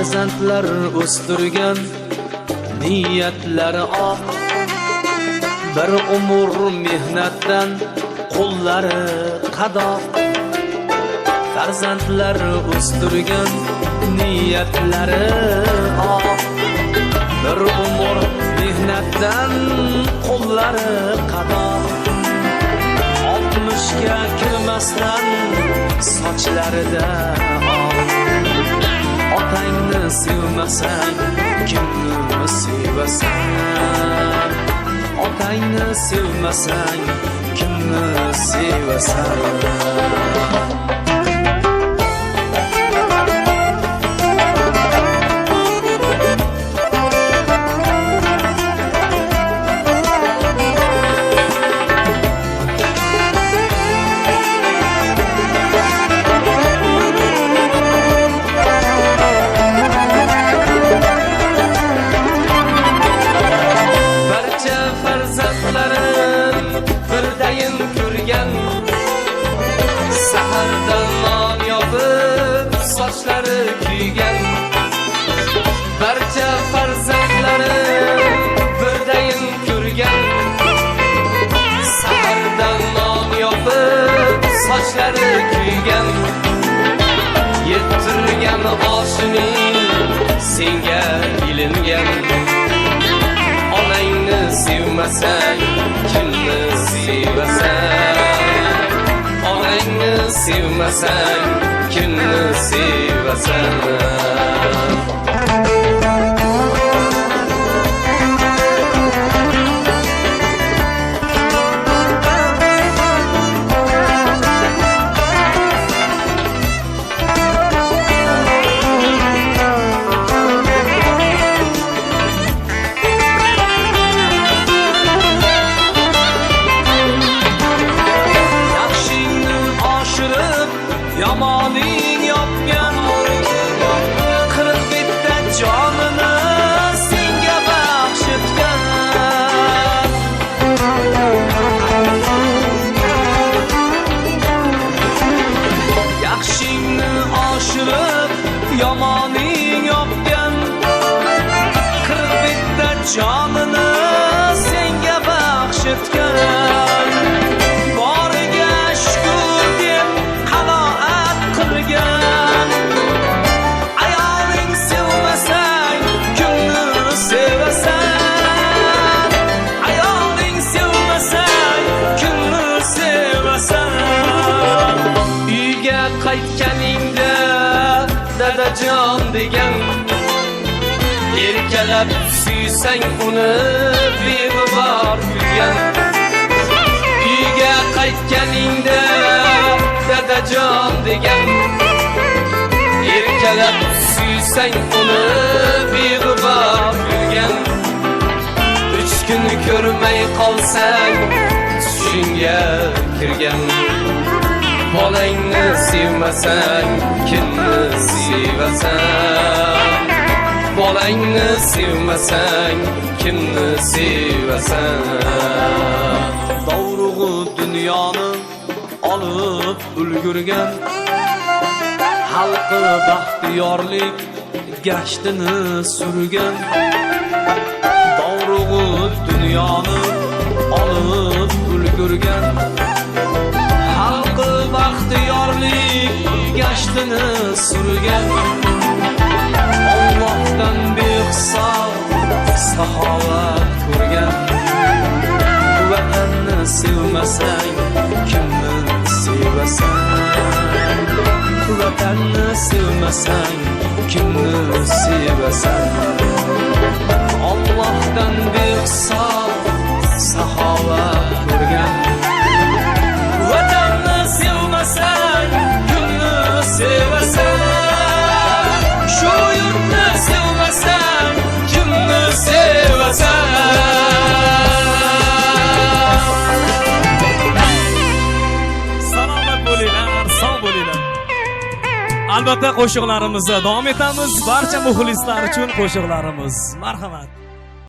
farzandlar o'stirgan niyatlari oq, bir umr mehnatdan qo'llari qadoq. Farzandlar o'stirgan niyatlari oq, bir umr mehnatdan qo'llari qadoq. 60ga kirmasdan sochlarida oq. Otangni sevmasang kimni sevasan? Otangni sevmasang kimni sevasan? Sahardan non yopib sochlari kuygan, barcha farzandlari birdayin ko'rgan. Sahardan non yopib sochlari kuygan, yetirgan oshining senga ilingan. Onangni sevmasang kimni sevasan? Onangni sevmasang kimni sevasan? Yomoning yopgan, 40 bitta jonini senga baxsh etgan. Yaxshingni oshirib yomoning yopgan, 40 bitta jonini senga baxsh etgan. Boriga shukr deb qanoat qilgan. Ayoling sevmasang kimni sevasan? Ayoling sevmasang kimni sevasan? Uyga qaytganingda dadajon degan, erkalab suysang uni beg'ubor kulgan. Uyga qaytganingda dadajon degan, erkalab suysang uni beg'ubor kulgan. 3 kun ko'rmay qolsang tushingga kirgan. Bolangni sevmasang kimni sevasan? Bolangni sevmasang kimni sevasan? Dovrug'u dunyoni olib ulgurgan, xalqi baxtiyorlik gashtini surgan. Dovrug'u dunyoni olib ulgurgan, xalqi baxtiyorlik gashtini surgan. Allohdan behisob saxovat ko'rgan. Vatanni sevmasang kimni sevasan? Vatanni sevmasang kimni sevasan? Allohdan behisob saxovat ko'rgan. Vatanni sevmasang kimni sevasan? Shu yurtni sevmasang kimni sevasan? Albatta qo'shiqlarimizni davom etamiz. Barcha muxlislar uchun qo'shiqlarimiz. Marhamat.